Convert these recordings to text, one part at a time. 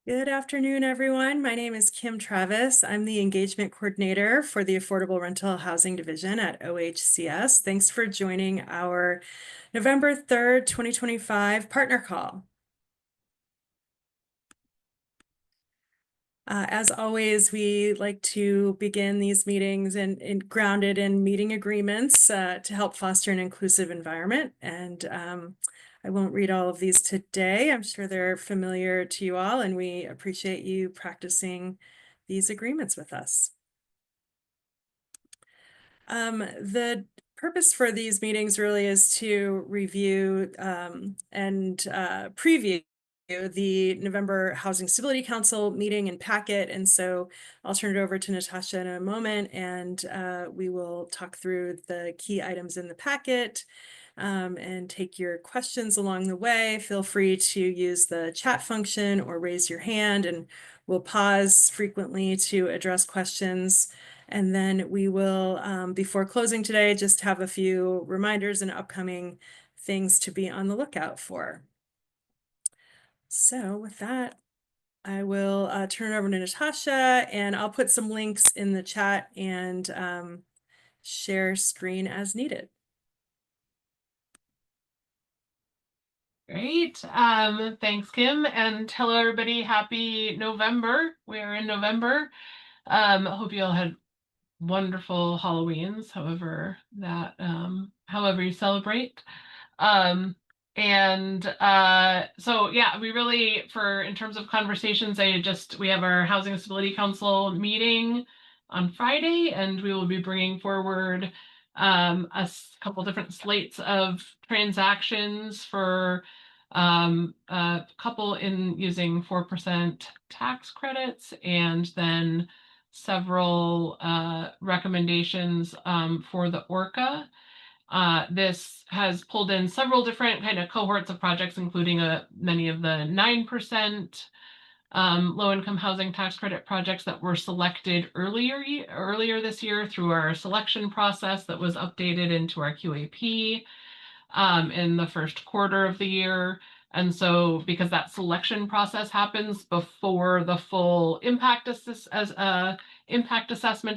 Good afternoon, everyone. My name is Kim Travis. I'm the Engagement Coordinator for the Affordable Rental Housing Division at OHCS. Thanks for joining our November 3rd, 2025 partner call. As always, we like to begin these meetings grounded in meeting agreements to help foster an inclusive environment. And I won't read all of these today. I'm sure they're familiar to you all, and we appreciate you practicing these agreements with us. The purpose for these meetings really is to review and preview the November Housing Stability Council meeting and packet. And so I'll turn it over to Natasha in a moment, and we will talk through the key items in the packet and take your questions along the way. Feel free to use the chat function or raise your hand, and we'll pause frequently to address questions. And then we will, before closing today, just have a few reminders and upcoming things to be on the lookout for. So with that, I will turn it over to Natasha, and I'll put some links in the chat and share screen as needed. Great. Thanks, Kim, and hello, everybody. Happy November. We are in November. I hope you all had wonderful Halloweens, however you celebrate. So yeah, we really, in terms of conversations, we have our Housing Stability Council meeting on Friday, and we will be bringing forward a couple different slates of transactions for a couple in using 4% tax credits, and then several recommendations for the ORCA. This has pulled in several different kind of cohorts of projects, including many of the 9% low-income housing tax credit projects that were selected earlier this year through our selection process that was updated into our QAP in the first quarter of the year. And so because that selection process happens before the full impact assessment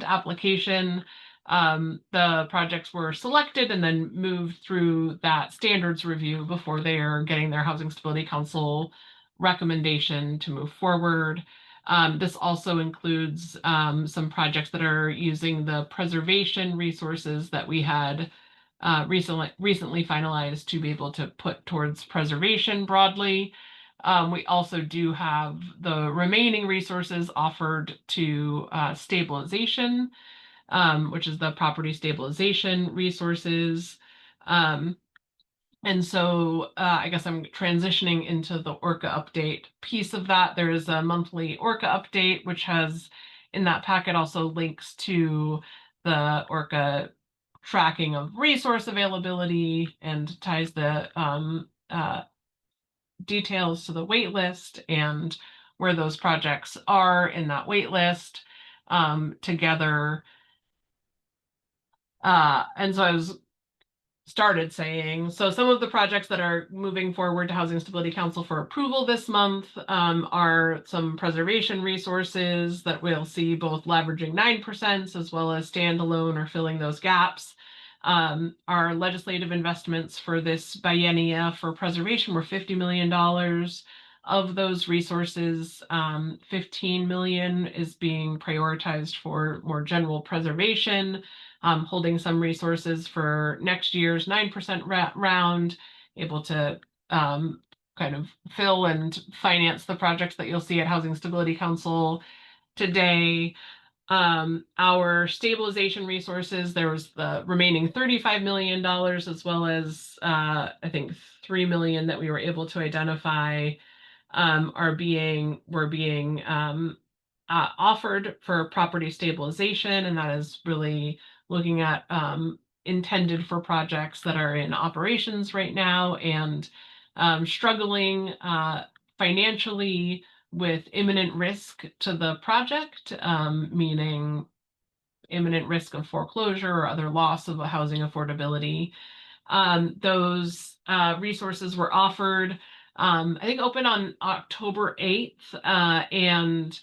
application, the projects were selected and then moved through that standards review before they are getting their Housing Stability Council recommendation to move forward. This also includes some projects that are using the preservation resources that we had recently finalized to be able to put towards preservation broadly. We also do have the remaining resources offered to stabilization, which is the property stabilization resources. And so I guess I'm transitioning into the ORCA update piece of that. There is a monthly ORCA update, which has in that packet also links to the ORCA tracking of resource availability and ties the details to the wait list and where those projects are in that wait list together. And so I was started saying, so some of the projects that are moving forward to Housing Stability Council for approval this month are some preservation resources that we'll see both leveraging 9% as well as standalone or filling those gaps. Our legislative investments for this biennia for preservation were $50 million. Of those resources, $15 million is being prioritized for more general preservation, holding some resources for next year's 9% round, able to kind of fill and finance the projects that you'll see at Housing Stability Council today. Our stabilization resources, there was the remaining $35 million, as well as I think $3 million that we were able to identify were being offered for property stabilization, and that is really looking at intended for projects that are in operations right now and struggling financially with imminent risk to the project, meaning imminent risk of foreclosure or other loss of housing affordability. Those resources were offered I think open on October 8th, and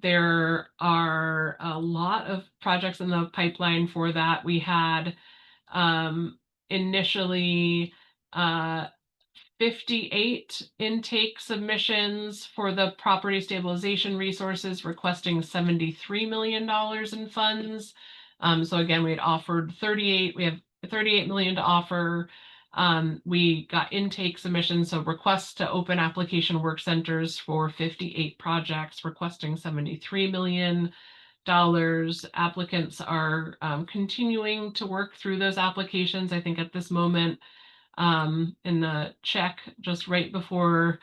there are a lot of projects in the pipeline for that. We had initially uh, 58 intake submissions for the property stabilization resources, requesting $73 million in funds. So again, we had offered 38, we have 38 million to offer. We got intake submissions, so requests to open application work centers for 58 projects, requesting $73 million. Applicants are continuing to work through those applications. I think at this moment, in the check just right before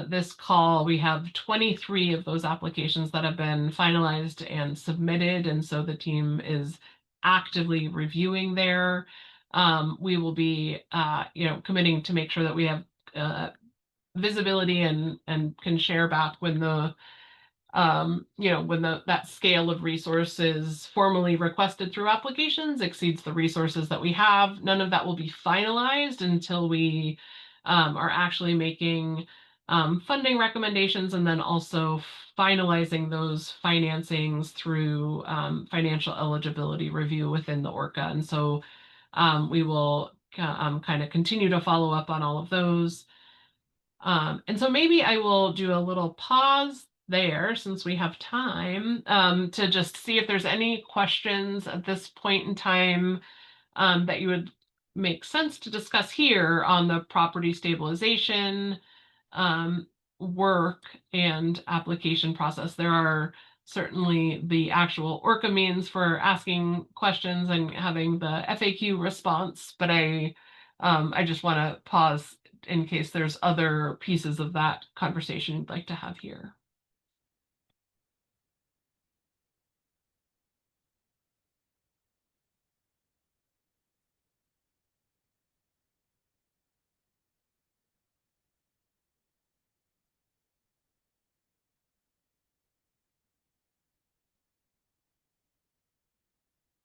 this call, we have 23 of those applications that have been finalized and submitted, and so the team is actively reviewing there. We will be, committing to make sure that we have visibility and can share back when that scale of resources formally requested through applications exceeds the resources that we have. None of that will be finalized until we are actually making funding recommendations, and then also finalizing those financings through financial eligibility review within the ORCA. And so we will kind of continue to follow up on all of those. And so maybe I will do a little pause there since we have time, to just see if there's any questions at this point in time that you would make sense to discuss here on the property stabilization um, work and application process. There are certainly the actual ORCA means for asking questions and having the FAQ response, but I just want to pause in case there's other pieces of that conversation you'd like to have here.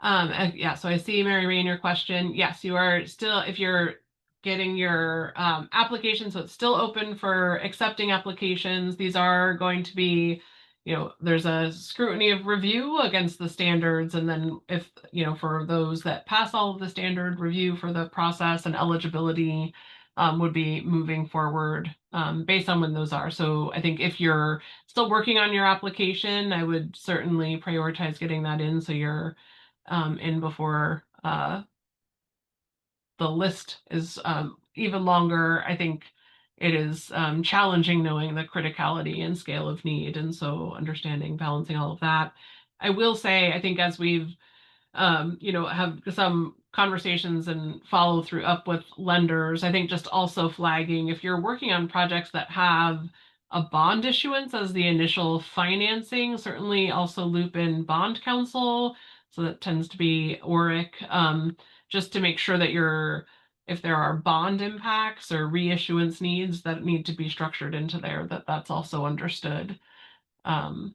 Yeah, so I see, Mary Rain, your question. Yes, you are still, if you're getting your application, so it's still open for accepting applications. These are going to be, there's a scrutiny of review against the standards. And then if, for those that pass all of the standard review for the process and eligibility, would be moving forward based on when those are. So I think if you're still working on your application, I would certainly prioritize getting that in so you're in before the list is even longer. I think it is challenging knowing the criticality and scale of need, and so understanding, balancing all of that. I will say, I think as we've have some conversations and follow through up with lenders. I think just also flagging if you're working on projects that have a bond issuance as the initial financing, certainly also loop in bond counsel. So that tends to be ORIC, just to make sure that if there are bond impacts or reissuance needs that need to be structured into there, that's also understood. Great.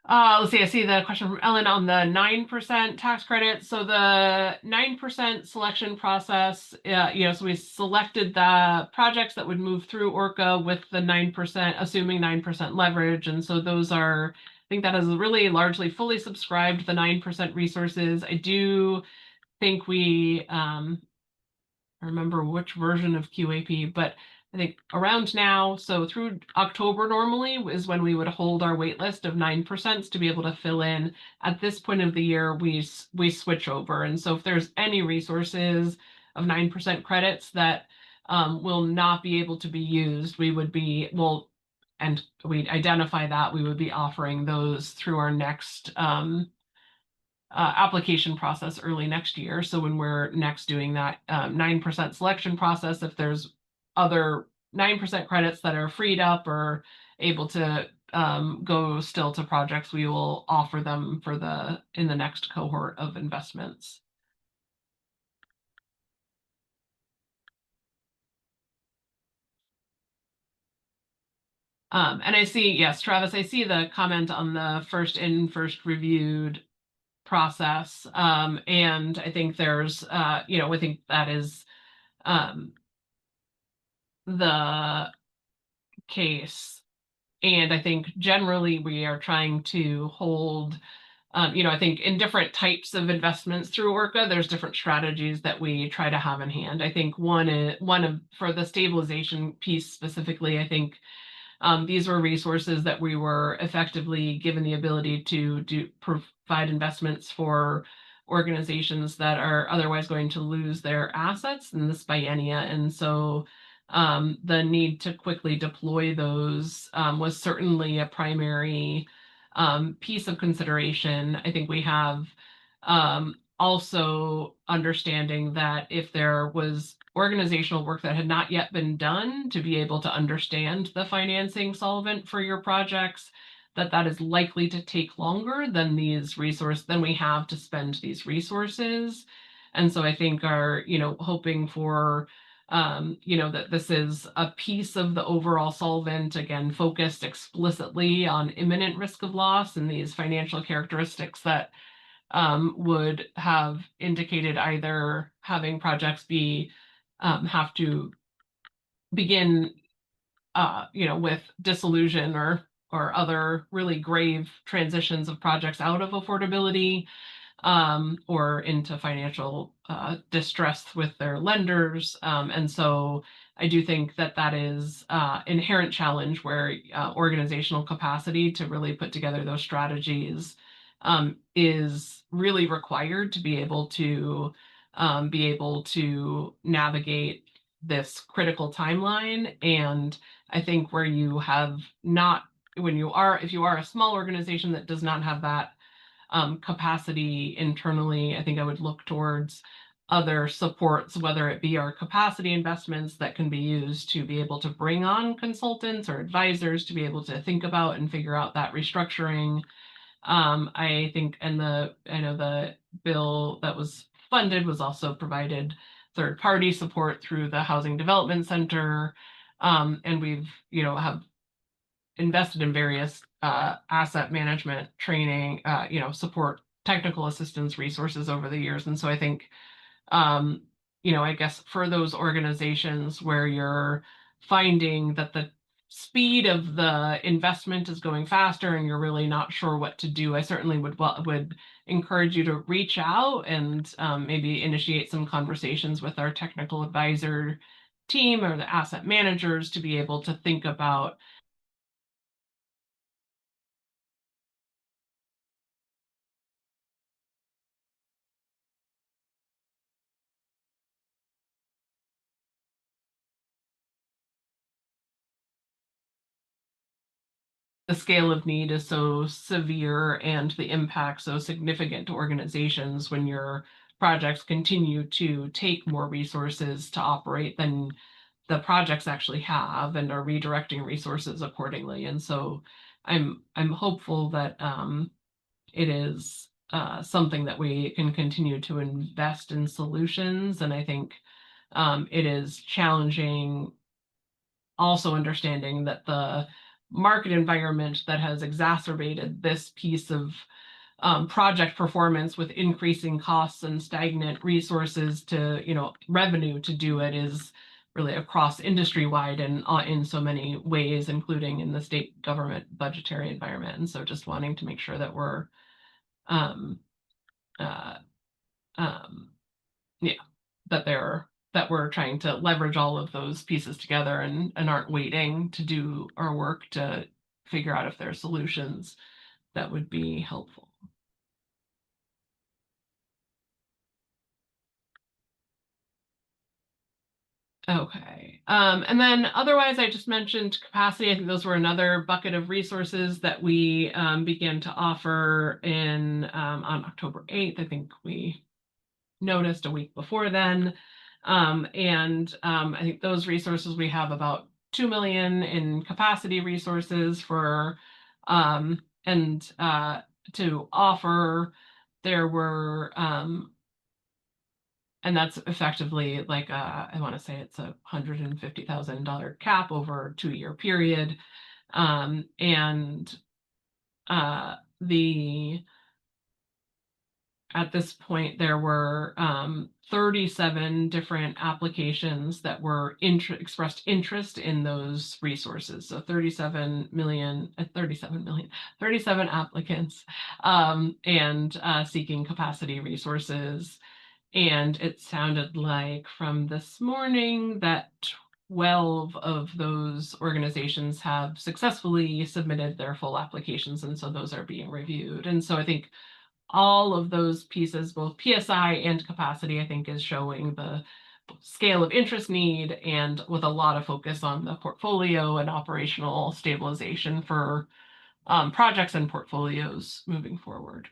Let's see, I see the question from Ellen on the 9% tax credit. So the 9% selection process, so we selected the projects that would move through ORCA with the 9%, assuming 9% leverage. And so those are, I think that is really largely fully subscribed, the 9% resources. I do think I remember which version of QAP, but I think around now, so through October normally is when we would hold our wait list of 9% to be able to fill in. At this point of the year, we switch over. And so if there's any resources of 9% credits that will not be able to be used, and we identify that, we would be offering those through our next application process early next year. So when we're next doing that 9% selection process, if there's other 9% credits that are freed up or able to go still to projects, we will offer them in the next cohort of investments. And I see, yes, Travis, I see the comment on the first in, first reviewed process. And I think there's, I think that is the case. And I think generally we are trying to hold, I think in different types of investments through Orca, there's different strategies that we try to have in hand. I think for the stabilization piece specifically, I think these were resources that we were effectively given the ability to provide investments for organizations that are otherwise going to lose their assets in this biennia. And so the need to quickly deploy those was certainly a primary piece of consideration. I think we have also understanding that if there was organizational work that had not yet been done to be able to understand the financing solvent for your projects, that is likely to take longer than than we have to spend these resources. And so I think are, hoping for that this is a piece of the overall solvent, again, focused explicitly on imminent risk of loss and these financial characteristics that would have indicated either having projects have to begin, with dissolution or other really grave transitions of projects out of affordability, or into financial distress with their lenders. And so I do think that is inherent challenge where organizational capacity to really put together those strategies is really required to be able to navigate this critical timeline. And I think where you have not, if you are a small organization that does not have that capacity internally, I think I would look towards other supports, whether it be our capacity investments that can be used to be able to bring on consultants or advisors to be able to think about and figure out that restructuring. I think, and I know the bill that was funded was also provided third-party support through the Housing Development Center. And we've, have invested in various asset management training, support, technical assistance resources over the years. And so I think, I guess for those organizations where you're finding that the speed of the investment is going faster and you're really not sure what to do, I certainly would encourage you to reach out and maybe initiate some conversations with our technical advisor team or the asset managers to be able to think about the scale of need is so severe and the impact so significant to organizations when your projects continue to take more resources to operate than the projects actually have and are redirecting resources accordingly. And so I'm hopeful that it is something that we can continue to invest in solutions. And I think it is challenging also understanding that the market environment that has exacerbated this piece of project performance with increasing costs and stagnant resources to, revenue to do it is really across industry wide and in so many ways, including in the state government budgetary environment. And so just wanting to make sure that we're, um, uh, um, yeah, that we're trying to leverage all of those pieces together and aren't waiting to do our work to figure out if there are solutions that would be helpful. Okay. And then otherwise, I just mentioned capacity. I think those were another bucket of resources that we began to offer on October 8th. I think we noticed a week before then. I think those resources, we have about 2 million in capacity resources to offer. There were, and that's effectively like, I want to say it's $150,000 cap over a 2-year period. And the at this point, there were 37 different applications that were expressed interest in those resources. So 37 applicants and seeking capacity resources. And it sounded like from this morning that 12 of those organizations have successfully submitted their full applications, and so those are being reviewed. And so I think all of those pieces, both PSI and capacity, I think is showing the scale of interest need, and with a lot of focus on the portfolio and operational stabilization for projects and portfolios moving forward.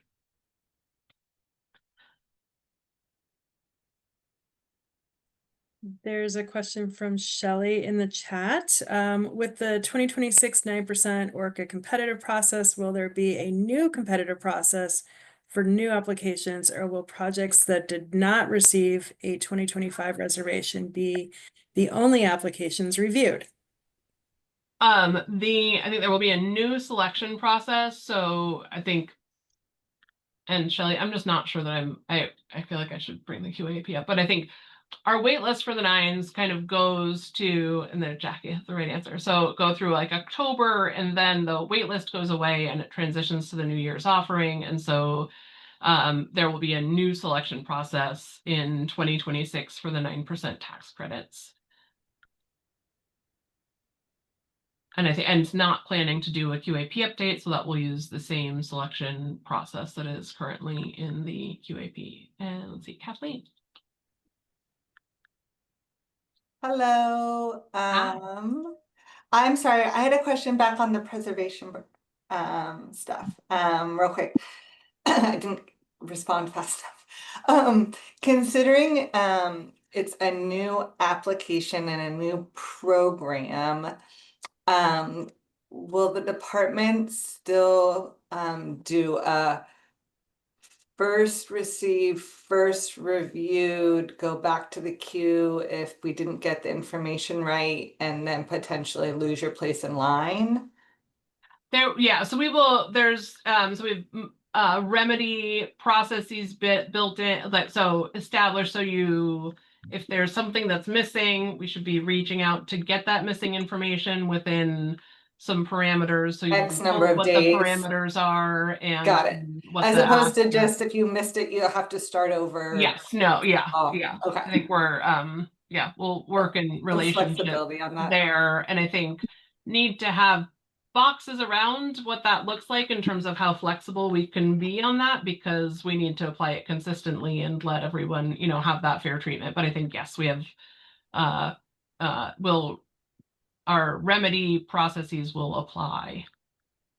There's a question from Shelley in the chat. With the 2026 9% ORCA competitive process, will there be a new competitive process for new applications, or will projects that did not receive a 2025 reservation be the only applications reviewed? I think there will be a new selection process. So I think, and Shelley, I'm just not sure that I feel like I should bring the QAP up, but I think our wait list for the nines kind of goes to, and then Jackie has the right answer. So go through like October, and then the wait list goes away and it transitions to the New Year's offering. And so there will be a new selection process in 2026 for the 9% tax credits. And I think, and it's not planning to do a QAP update, so that will use the same selection process that is currently in the QAP. And let's see, Kathleen. Hello. I'm sorry, I had a question back on the preservation stuff. Real quick. I didn't respond fast enough. Considering it's a new application and a new program, will the department still do a first received, first reviewed, go back to the queue if we didn't get the information right, and then potentially lose your place in line? Yeah, so we will, so we've remedy processes built in, like, so established, so if there's something that's missing, we should be reaching out to get that missing information within some parameters, so you X know number of what days. the parameters are and Got it. what As the opposed to ask- just if you missed it, you have to start over. Yes, no, yeah, Oh, yeah. okay. I think we're yeah, we'll work in relationship Flexibility on that. there, and I think need to have boxes around what that looks like in terms of how flexible we can be on that, because we need to apply it consistently and let everyone, you know, have that fair treatment. But I think, yes, we have our remedy processes will apply.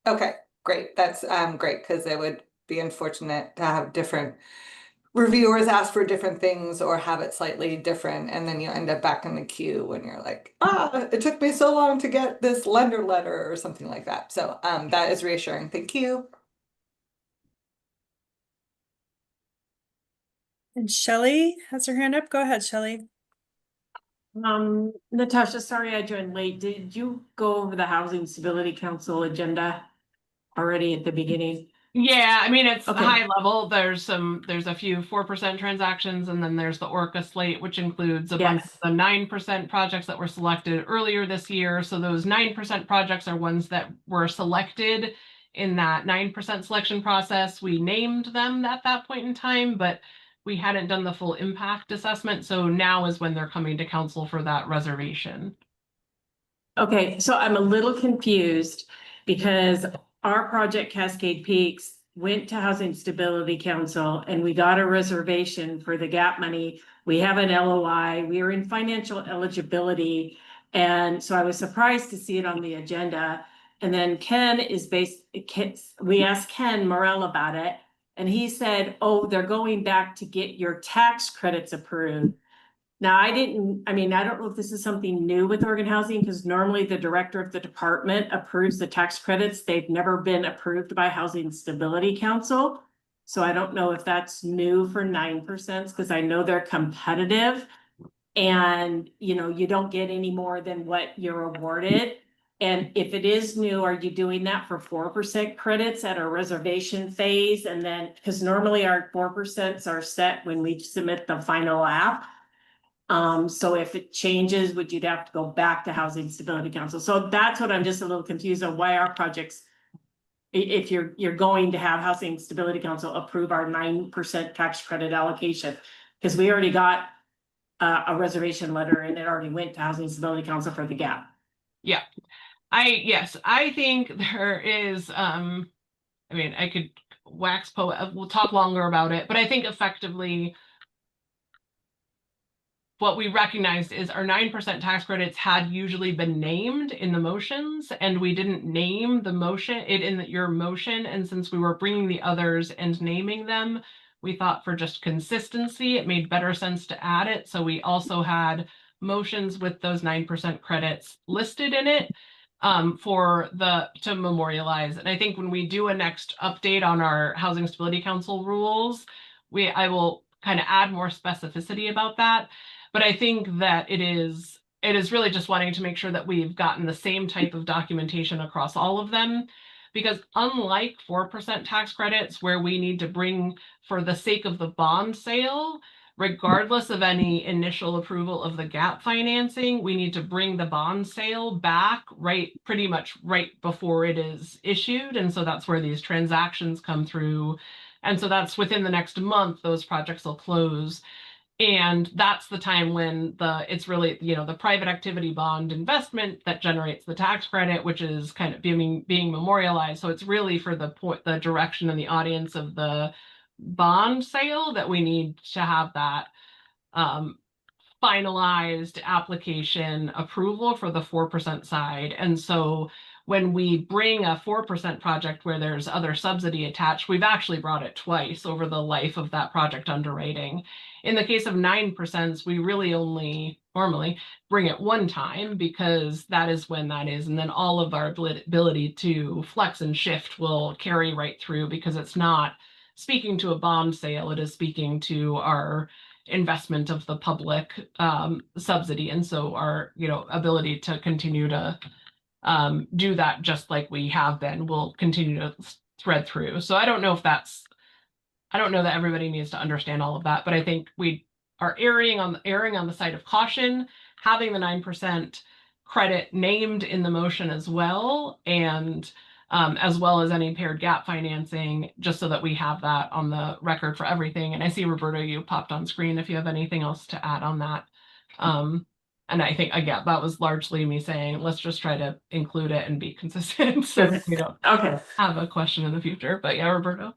Okay, great. That's great, because it would be unfortunate to have different reviewers ask for different things or have it slightly different, and then you end up back in the queue when you're like, it took me so long to get this lender letter or something like that. So that is reassuring. Thank you. And Shelley has her hand up. Go ahead, Shelley. Natasha, sorry I joined late. Did you go over the Housing Stability Council agenda already at the beginning? Yeah, I mean, it's Okay. high level. There's a few 4% transactions, and then there's the ORCA slate, which includes a bunch of the 9% projects that were selected earlier this year. So those 9% projects are ones that were selected in that 9% selection process. We named them at that point in time, but we hadn't done the full impact assessment. So now is when they're coming to council for that reservation. Okay, so I'm a little confused because our project Cascade Peaks went to Housing Stability Council and we got a reservation for the gap money. We have an LOI, we are in financial eligibility. And so I was surprised to see it on the agenda. And then we asked Ken Morrell about it. And he said, oh, they're going back to get your tax credits approved. Now, I don't know if this is something new with Oregon Housing, because normally the director of the department approves the tax credits. They've never been approved by Housing Stability Council. So I don't know if that's new for 9%, because I know they're competitive and, you know, you don't get any more than what you're awarded. And if it is new, are you doing that for 4% credits at our reservation phase? And then, because normally our 4% are set when we submit the final app. So if it changes, would you have to go back to Housing Stability Council? So that's what I'm just a little confused on, why our projects, if you're going to have Housing Stability Council approve our 9% tax credit allocation, because we already got a reservation letter and it already went to Housing Stability Council for the gap. Yeah. Yes, I think there is, I mean, I could wax poet, we'll talk longer about it, but I think effectively what we recognized is our 9% tax credits had usually been named in the motions, and we didn't name the motion in your motion. And since we were bringing the others and naming them, we thought for just consistency, it made better sense to add it. So we also had motions with those 9% credits listed in it to memorialize. And I think when we do a next update on our Housing Stability Council rules, I will kind of add more specificity about that. But I think that it is really just wanting to make sure that we've gotten the same type of documentation across all of them. Because unlike 4% tax credits, where we need to bring for the sake of the bond sale, regardless of any initial approval of the gap financing, we need to bring the bond sale back pretty much right before it is issued. And so that's where these transactions come through. And so that's within the next month, those projects will close. And that's the time when it's really, the private activity bond investment that generates the tax credit, which is kind of being memorialized. So it's really for the direction and the audience of the bond sale that we need to have that finalized application approval for the 4% side. And so when we bring a 4% project where there's other subsidy attached, we've actually brought it twice over the life of that project underwriting. In the case of 9%, we really only normally bring it one time, because that is when that is. And then all of our ability to flex and shift will carry right through, because it's not speaking to a bond sale, it is speaking to our investment of the public subsidy. And so our ability to continue to do that just like we have been will continue to thread through. So I don't know that everybody needs to understand all of that, but I think we are erring on the side of caution, having the 9% credit named in the motion as well, and as well as any paired gap financing, just so that we have that on the record for everything. And I see, Roberto, you popped on screen if you have anything else to add on that. And I think, again, that was largely me saying, let's just try to include it and be consistent so that we don't have a question in the future. But yeah, Roberto.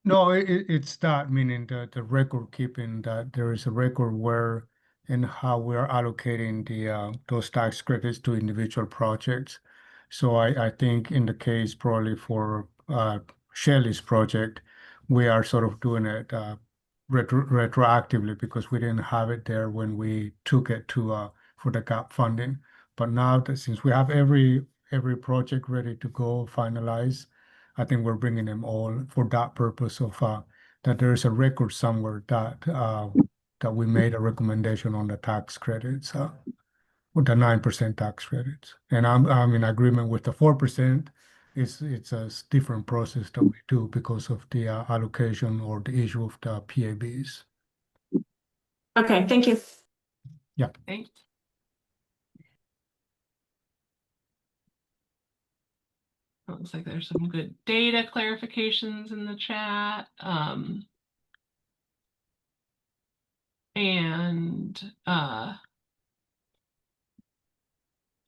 No, it's that, meaning the record keeping, that there is a record where and how we are allocating those tax credits to individual projects. So I think in the case probably for Shelley's project, we are sort of doing it retroactively, because we didn't have it there when we took it to for the gap funding. But now that since we have every project ready to go finalize, I think we're bringing them all for that purpose of that there is a record somewhere that we made a recommendation on the tax credits, with the 9% tax credits. And I'm in agreement with the 4%. It's a different process that we do because of the allocation or the issue of the PABs. Okay, thank you. Yeah. Thanks. Looks like there's some good data clarifications in the chat.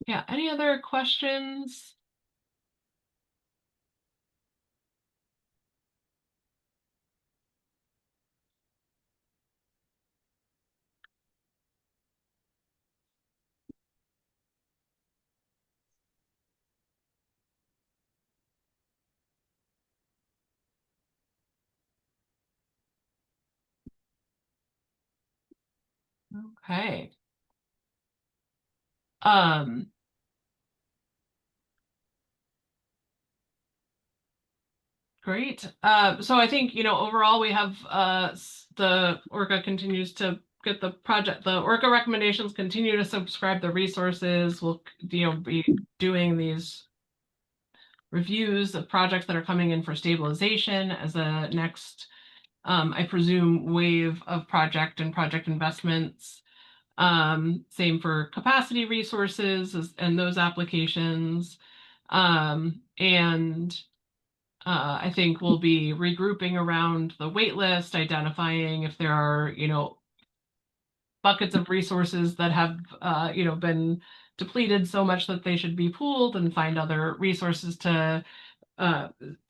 Yeah, any other questions? Okay. Great. So I think, overall we have the Orca continues to get the project, the Orca recommendations, continue to subscribe the resources. We'll, be doing these reviews of projects that are coming in for stabilization as a next, I presume, wave of project investments. Same for capacity resources and those applications. I think we'll be regrouping around the wait list, identifying if there are, buckets of resources that have, been depleted so much that they should be pooled, and find other resources to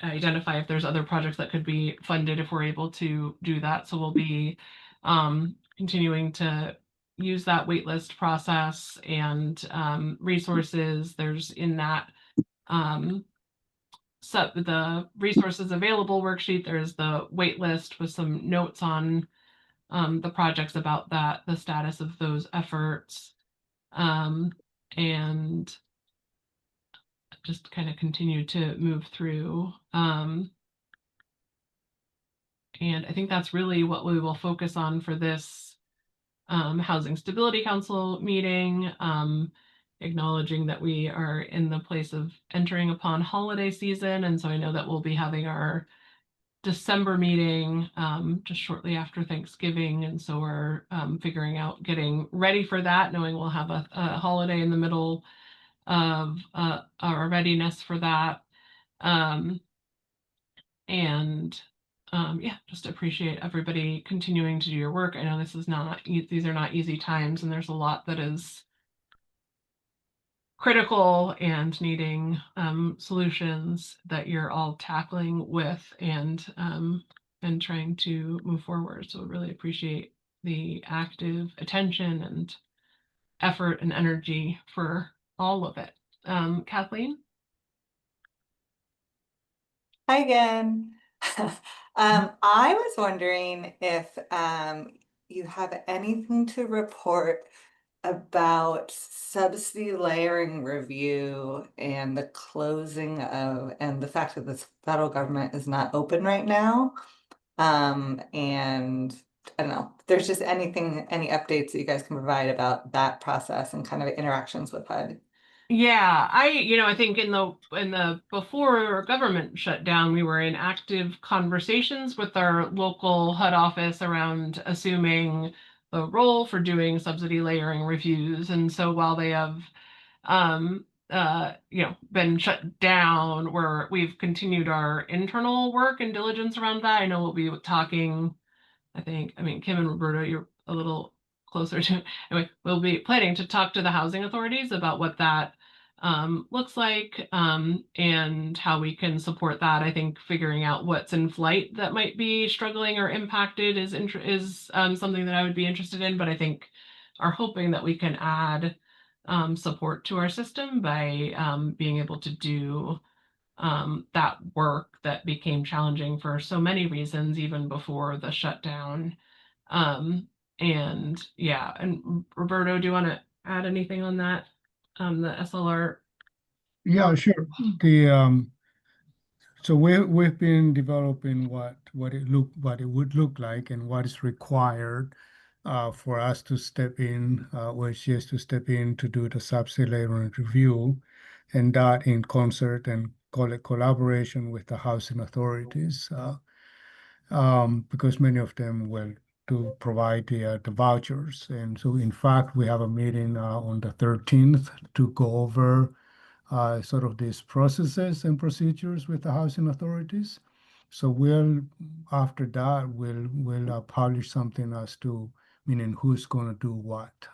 identify if there's other projects that could be funded if we're able to do that. So we'll be continuing to use that waitlist process and resources. There's in that the resources available worksheet, there's the waitlist with some notes on the projects about that, the status of those efforts, and just kind of continue to move through. And I think that's really what we will focus on for this Housing Stability Council meeting, acknowledging that we are in the place of entering upon holiday season. And so I know that we'll be having our December meeting just shortly after Thanksgiving. And so we're figuring out getting ready for that, knowing we'll have a holiday in the middle of our readiness for that. Yeah, just appreciate everybody continuing to do your work. I know this is not, these are not easy times, and there's a lot that is critical and needing solutions that you're all tackling with and trying to move forward. So really appreciate the active attention and effort and energy for all of it. Kathleen? Hi again. I was wondering if you have anything to report about subsidy layering review and the closing of, and the fact that the federal government is not open right now. And I don't know, if there's just any updates that you guys can provide about that process and kind of interactions with HUD. Yeah, I think in the before government shut down, we were in active conversations with our local HUD office around assuming the role for doing subsidy layering reviews. And so while they have been shut down, we've continued our internal work and diligence around that. I know we'll be talking, Kim and Roberta, you're a little closer to, anyway, we'll be planning to talk to the housing authorities about what that looks like and how we can support that. I think figuring out what's in flight that might be struggling or impacted is something that I would be interested in, but I think are hoping that we can add support to our system by being able to do that work that became challenging for so many reasons, even before the shutdown. And yeah, and Roberto, do you want to add anything on that? The SLR? Yeah, sure. So we've been developing what it would look like and what is required for us to step in, OHS to step in to do the subsidy layering review, and that in concert and collaboration with the housing authorities, because many of them will to provide the vouchers. And so in fact, we have a meeting on the 13th to go over sort of these processes and procedures with the housing authorities. So after that, we'll publish something as to, meaning who's going to do what.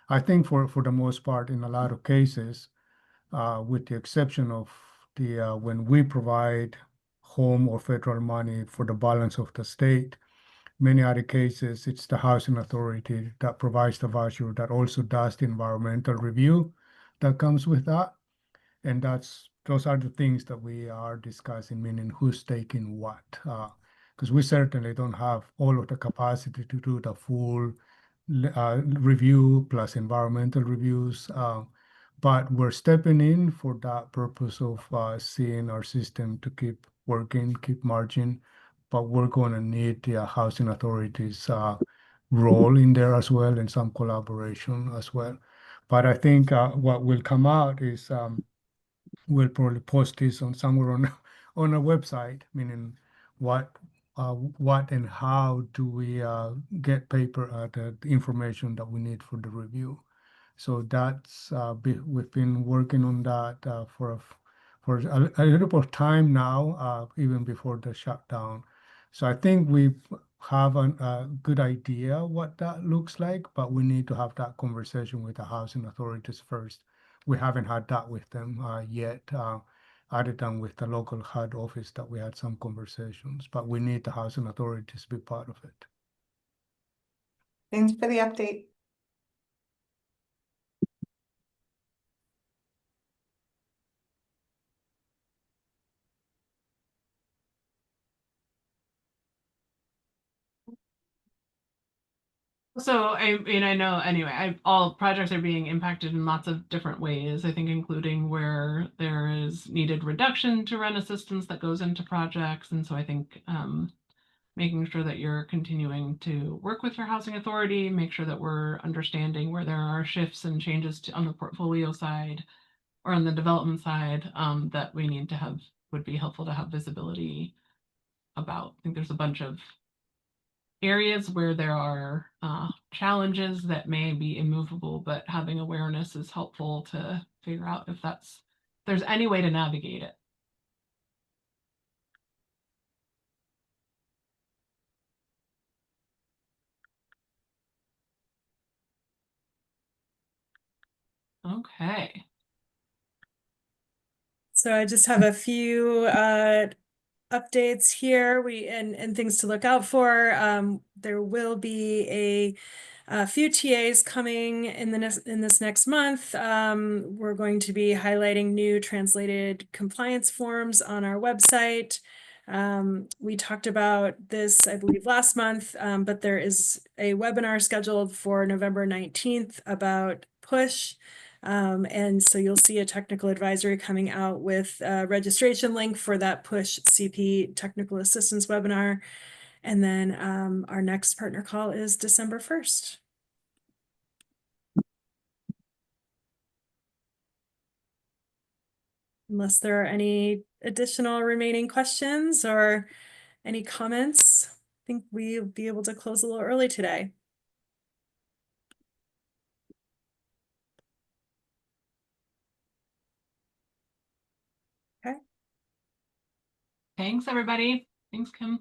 I think for the most part, in a lot of cases, with the exception of when we provide home or federal money for the balance of the state, many other cases, it's the housing authority that provides the voucher that also does the environmental review that comes with that. And those are the things that we are discussing, meaning who's taking what. Because we certainly don't have all of the capacity to do the full review plus environmental reviews. But we're stepping in for that purpose of seeing our system to keep working, keep marching. But we're going to need the housing authorities' role in there as well and some collaboration as well. But I think what will come out is we'll probably post this on somewhere on on a website, meaning what and how do we get the information that we need for the review. So that's we've been working on that for a little bit of time now, even before the shutdown. So I think we have a good idea what that looks like, but we need to have that conversation with the housing authorities first. We haven't had that with them yet, other than with the local HUD office that we had some conversations, but we need the housing authorities to be part of it. Thanks for the update. So I mean, I know anyway, all projects are being impacted in lots of different ways, I think, including where there is needed reduction to rent assistance that goes into projects. And so I think making sure that you're continuing to work with your housing authority, make sure that we're understanding where there are shifts and changes on the portfolio side or on the development side that we need to have, would be helpful to have visibility about. I think there's a bunch of areas where there are challenges that may be immovable, but having awareness is helpful to figure out if there's any way to navigate it. Okay. So I just have a few updates here and things to look out for. There will be a few TAs coming in this next month. We're going to be highlighting new translated compliance forms on our website. We talked about this, I believe, last month, but there is a webinar scheduled for November 19th about PUSH. And so you'll see a technical advisory coming out with a registration link for that PUSH CP technical assistance webinar. And then our next partner call is December 1st. Unless there are any additional remaining questions or any comments, I think we'll be able to close a little early today. Okay. Thanks, everybody. Thanks, Kim.